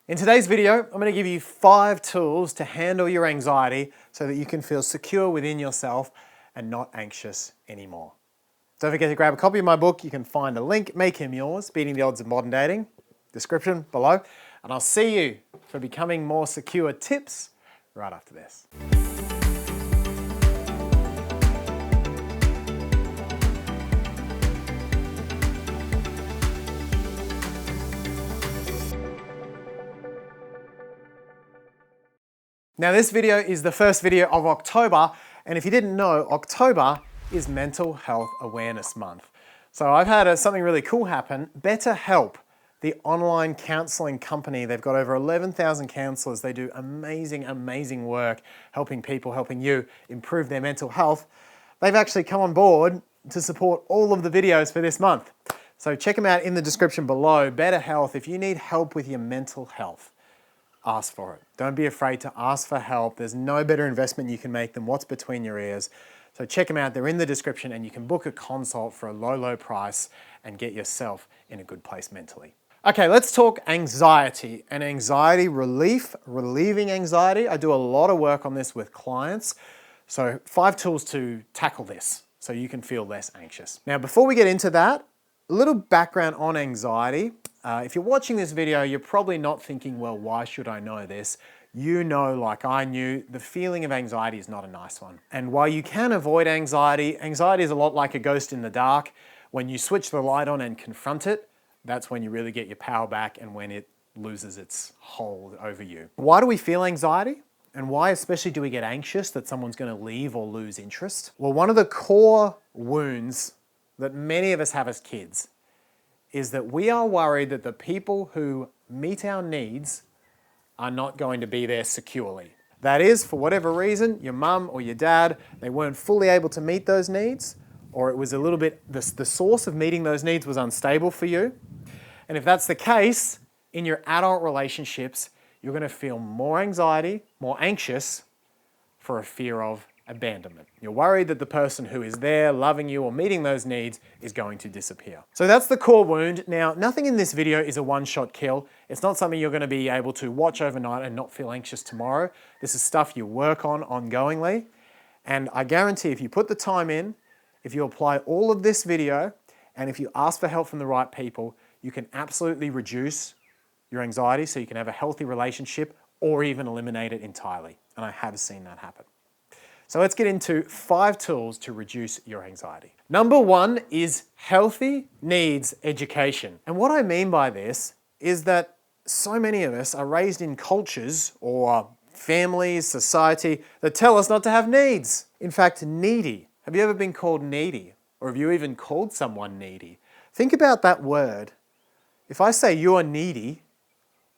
In today's video, I'm going to give you 5 tools to handle your anxiety so that you can feel secure within yourself and not anxious anymore. Don't forget to grab a copy of my book. You can find a link, Make Him Yours, Beating the Odds of Modern Dating, description below. And I'll see you for becoming more secure tips right after this. Now this video is the first video of October, and if you didn't know, October is Mental Health Awareness Month. So I've had something really cool happen. BetterHelp, the online counselling company, they've got over 11,000 counsellors. They do amazing, amazing work helping people, helping you improve their mental health. They've actually come on board to support all of the videos for this month. So check them out in the description below. BetterHelp, if you need help with your mental health, ask for it. Don't be afraid to ask for help. There's no better investment you can make than what's between your ears. So check them out. They're in the description and you can book a consult for a low, low price and get yourself in a good place mentally. Okay, let's talk anxiety and anxiety relief, relieving anxiety. I do a lot of work on this with clients. So 5 tools to tackle this so you can feel less anxious. Now, before we get into that, a little background on anxiety. If you're watching this video, you're probably not thinking, well, why should I know this? You know, like I knew, the feeling of anxiety is not a nice one. And while you can avoid anxiety, anxiety is a lot like a ghost in the dark. When you switch the light on and confront it, that's when you really get your power back and when it loses its hold over you. Why do we feel anxiety? And why especially do we get anxious that someone's going to leave or lose interest? Well, one of the core wounds that many of us have as kids is that we are worried that the people who meet our needs are not going to be there securely. That is, for whatever reason, your mum or your dad, they weren't fully able to meet those needs, or it was a little bit, the source of meeting those needs was unstable for you. And if that's the case, in your adult relationships, you're going to feel more anxiety, more anxious for a fear of abandonment. You're worried that the person who is there loving you or meeting those needs is going to disappear. So that's the core wound. Now, nothing in this video is a one-shot kill. It's not something you're going to be able to watch overnight and not feel anxious tomorrow. This is stuff you work on ongoingly. And I guarantee if you put the time in, if you apply all of this video, and if you ask for help from the right people, you can absolutely reduce your anxiety so you can have a healthy relationship or even eliminate it entirely. And I have seen that happen. So let's get into 5 tools to reduce your anxiety. Number 1 is healthy needs education. And what I mean by this is that so many of us are raised in cultures or families, society, that tell us not to have needs. In fact, needy. Have you ever been called needy? Or have you even called someone needy? Think about that word. If I say you're needy,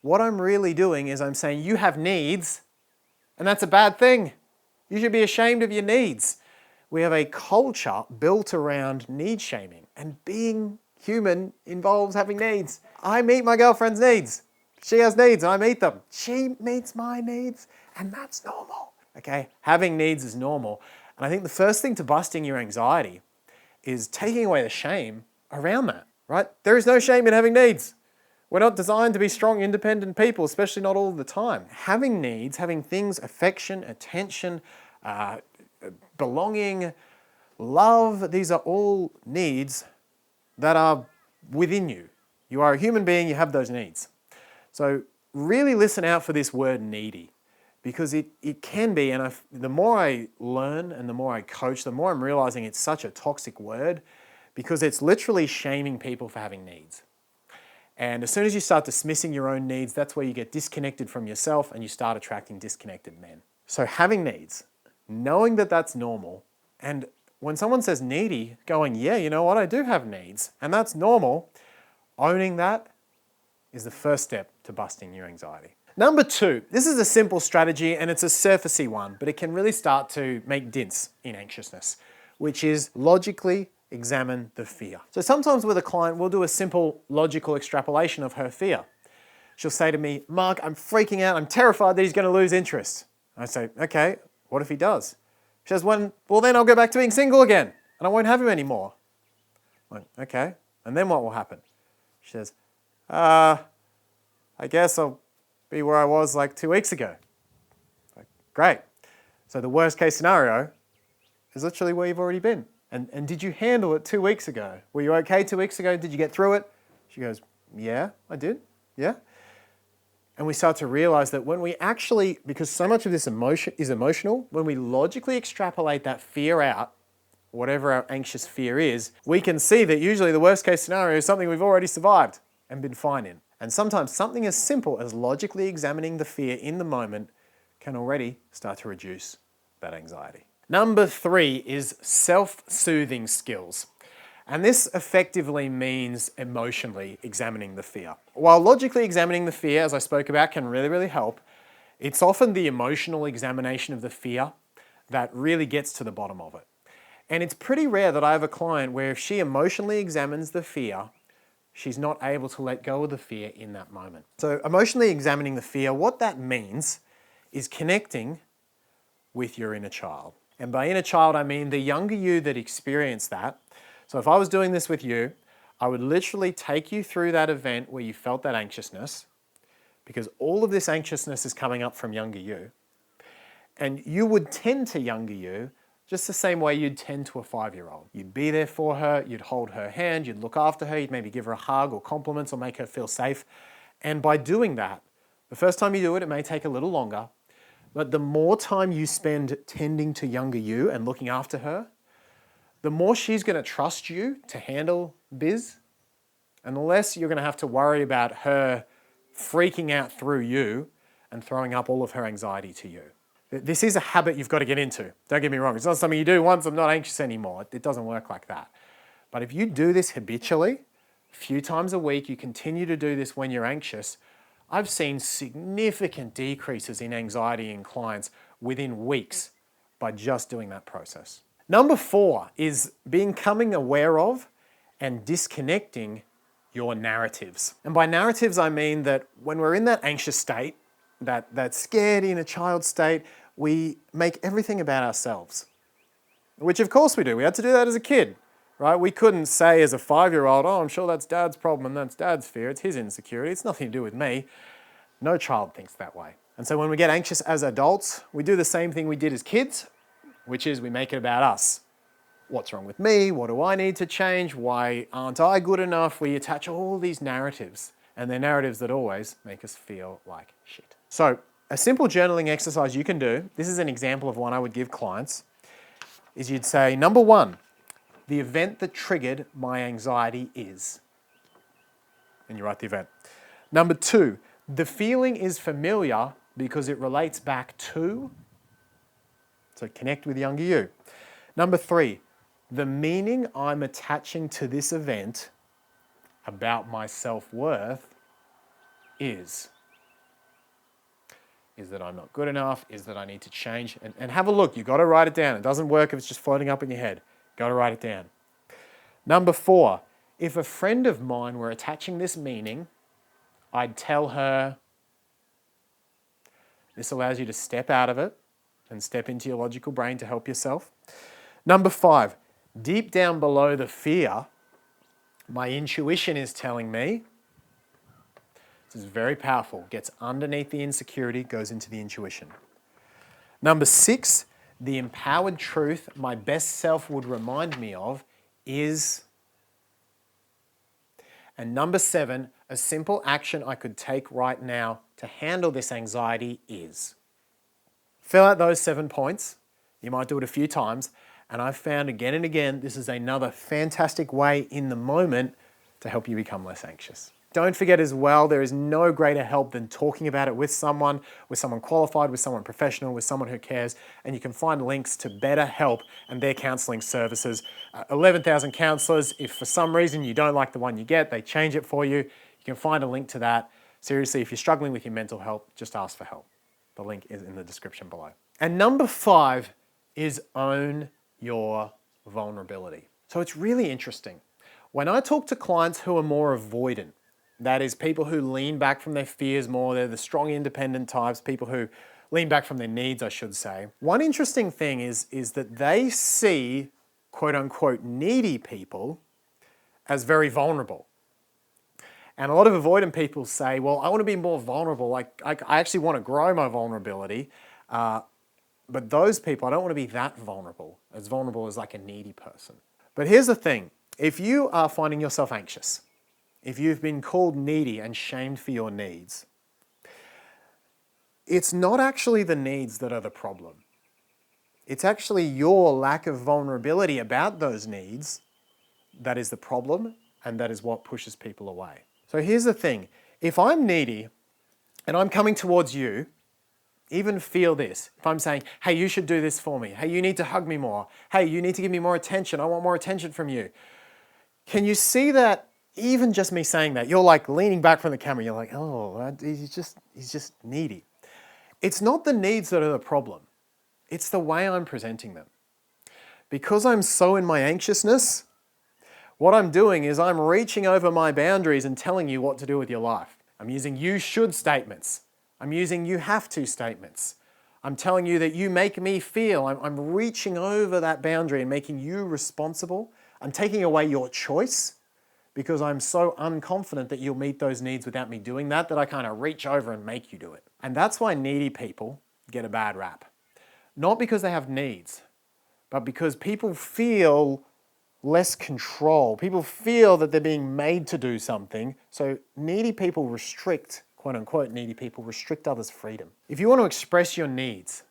what I'm really doing is I'm saying you have needs, and that's a bad thing. You should be ashamed of your needs. We have a culture built around need shaming, and being human involves having needs. I meet my girlfriend's needs. She has needs and I meet them. She meets my needs and that's normal. Okay, having needs is normal. And I think the first thing to busting your anxiety is taking away the shame around that, right? There is no shame in having needs. We're not designed to be strong, independent people, especially not all the time. Having needs, having things, affection, attention, belonging, love, these are all needs that are within you. You are a human being, you have those needs. So really listen out for this word needy, because it can be, and the more I learn and the more I coach, the more I'm realizing it's such a toxic word, because it's literally shaming people for having needs. And as soon as you start dismissing your own needs, that's where you get disconnected from yourself and you start attracting disconnected men. So having needs, knowing that that's normal, and when someone says needy, going, yeah, you know what, I do have needs, and that's normal, owning that is the first step to busting your anxiety. Number 2, this is a simple strategy and it's a surfacey one, but it can really start to make dents in anxiousness, which is logically examine the fear. So sometimes with a client, we'll do a simple logical extrapolation of her fear. She'll say to me, Mark, I'm freaking out. I'm terrified that he's going to lose interest. I say, okay, what if he does? She says, well, then I'll go back to being single again and I won't have him anymore. I'm like, okay, and then what will happen? She says, I guess I'll be where I was like 2 weeks ago. Like, great. So the worst case scenario is literally where you've already been. And did you handle it 2 weeks ago? Were you okay 2 weeks ago? Did you get through it? She goes, yeah, I did. Yeah. And we start to realize that when we actually, because so much of this emotion is emotional, when we logically extrapolate that fear out, whatever our anxious fear is, we can see that usually the worst case scenario is something we've already survived and been fine in. And sometimes something as simple as logically examining the fear in the moment can already start to reduce that anxiety. Number 3 is self-soothing skills. And this effectively means emotionally examining the fear. While logically examining the fear, as I spoke about, can really, really help, it's often the emotional examination of the fear that really gets to the bottom of it. And it's pretty rare that I have a client where if she emotionally examines the fear, she's not able to let go of the fear in that moment. So emotionally examining the fear, what that means is connecting with your inner child. And by inner child, I mean the younger you that experienced that. So if I was doing this with you, I would literally take you through that event where you felt that anxiousness, because all of this anxiousness is coming up from younger you. And you would tend to younger you just the same way you'd tend to a 5-year-old. You'd be there for her, you'd hold her hand, you'd look after her, you'd maybe give her a hug or compliments or make her feel safe. And by doing that, the first time you do it, it may take a little longer, but the more time you spend tending to younger you and looking after her, the more she's going to trust you to handle biz, and the less you're going to have to worry about her freaking out through you and throwing up all of her anxiety to you. This is a habit you've got to get into. Don't get me wrong. It's not something you do once, I'm not anxious anymore. It doesn't work like that. But if you do this habitually, a few times a week, you continue to do this when you're anxious, I've seen significant decreases in anxiety in clients within weeks by just doing that process. Number 4 is becoming aware of and disconnecting your narratives. And by narratives, I mean that when we're in that anxious state, that scared inner child state, we make everything about ourselves. Which of course we do. We had to do that as a kid, right? We couldn't say as a 5-year-old, oh, I'm sure that's dad's problem and that's dad's fear. It's his insecurity. It's nothing to do with me. No child thinks that way. And so when we get anxious as adults, we do the same thing we did as kids, which is we make it about us. What's wrong with me? What do I need to change? Why aren't I good enough? We attach all these narratives, and they're narratives that always make us feel like shit. So a simple journaling exercise you can do, this is an example of one I would give clients, is you'd say, number 1, the event that triggered my anxiety is, and you write the event. Number 2, the feeling is familiar because it relates back to, so connect with younger you. Number 3, the meaning I'm attaching to this event about my self-worth is that I'm not good enough, is that I need to change, and have a look. You've got to write it down. It doesn't work if it's just floating up in your head. Got to write it down. Number 4, if a friend of mine were attaching this meaning, I'd tell her. This allows you to step out of it and step into your logical brain to help yourself. Number 5, deep down below the fear, my intuition is telling me, this is very powerful, gets underneath the insecurity, goes into the intuition. Number 6, the empowered truth my best self would remind me of is. And number 7, a simple action I could take right now to handle this anxiety is. Fill out those 7 points. You might do it a few times. And I've found again and again, this is another fantastic way in the moment to help you become less anxious. Don't forget as well, there is no greater help than talking about it with someone qualified, with someone professional, with someone who cares, and you can find links to BetterHelp and their counselling services. 11,000 counsellors. If for some reason you don't like the one you get, they change it for you. You can find a link to that. Seriously, if you're struggling with your mental health, just ask for help. The link is in the description below. And number 5 is own your vulnerability. So it's really interesting. When I talk to clients who are more avoidant, that is people who lean back from their fears more, they're the strong independent types, people who lean back from their needs, I should say. One interesting thing is that they see quote unquote needy people as very vulnerable. And a lot of avoidant people say, well, I want to be more vulnerable. I actually want to grow my vulnerability. But those people, I don't want to be that vulnerable as like a needy person. But here's the thing. If you are finding yourself anxious, if you've been called needy and shamed for your needs, it's not actually the needs that are the problem. It's actually your lack of vulnerability about those needs that is the problem, and that is what pushes people away. So here's the thing. If I'm needy and I'm coming towards you, even feel this. If I'm saying, hey, you should do this for me. Hey, you need to hug me more. Hey, you need to give me more attention. I want more attention from you. Can you see that even just me saying that, you're like leaning back from the camera. You're like, oh, he's just needy. It's not the needs that are the problem. It's the way I'm presenting them. Because I'm so in my anxiousness, what I'm doing is I'm reaching over my boundaries and telling you what to do with your life. I'm using you should statements. I'm using you have to statements. I'm telling you that you make me feel. I'm reaching over that boundary and making you responsible. I'm taking away your choice because I'm so unconfident that you'll meet those needs without me doing that I kind of reach over and make you do it. And that's why needy people get a bad rap. Not because they have needs, but because people feel less control. People feel that they're being made to do something. So needy people restrict, quote unquote, needy people restrict others' freedom. If you want to express your needs,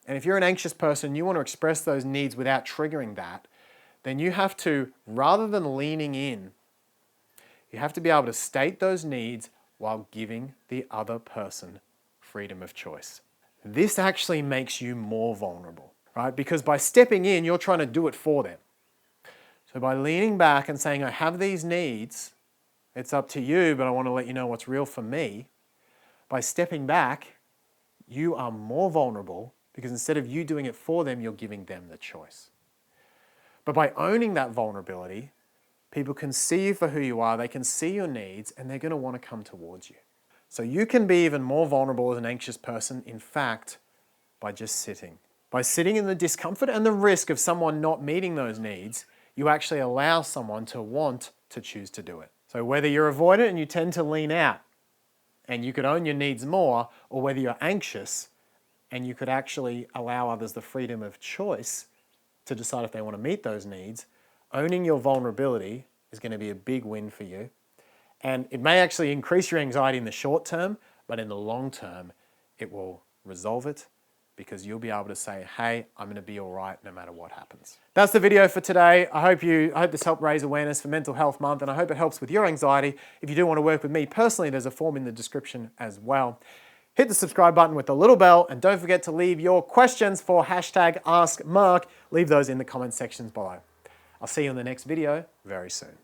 and if you're an anxious person, you want to express those needs without triggering that, then you have to, rather than leaning in, you have to be able to state those needs while giving the other person freedom of choice. This actually makes you more vulnerable, right? Because by stepping in, you're trying to do it for them. So by leaning back and saying, I have these needs, it's up to you, but I want to let you know what's real for me. By stepping back, you are more vulnerable because instead of you doing it for them, you're giving them the choice. But by owning that vulnerability, people can see you for who you are, they can see your needs, and they're going to want to come towards you. So you can be even more vulnerable as an anxious person, in fact, by just sitting. By sitting in the discomfort and the risk of someone not meeting those needs, you actually allow someone to want to choose to do it. So whether you're avoidant and you tend to lean out and you could own your needs more, or whether you're anxious and you could actually allow others the freedom of choice to decide if they want to meet those needs, owning your vulnerability is going to be a big win for you. And it may actually increase your anxiety in the short term, but in the long term, it will resolve it because you'll be able to say, hey, I'm going to be all right no matter what happens. That's the video for today. I hope this helped raise awareness for Mental Health Month, and I hope it helps with your anxiety. If you do want to work with me personally, there's a form in the description as well. Hit the subscribe button with the little bell, and don't forget to leave your questions for #AskMark. Leave those in the comment sections below. I'll see you in the next video very soon.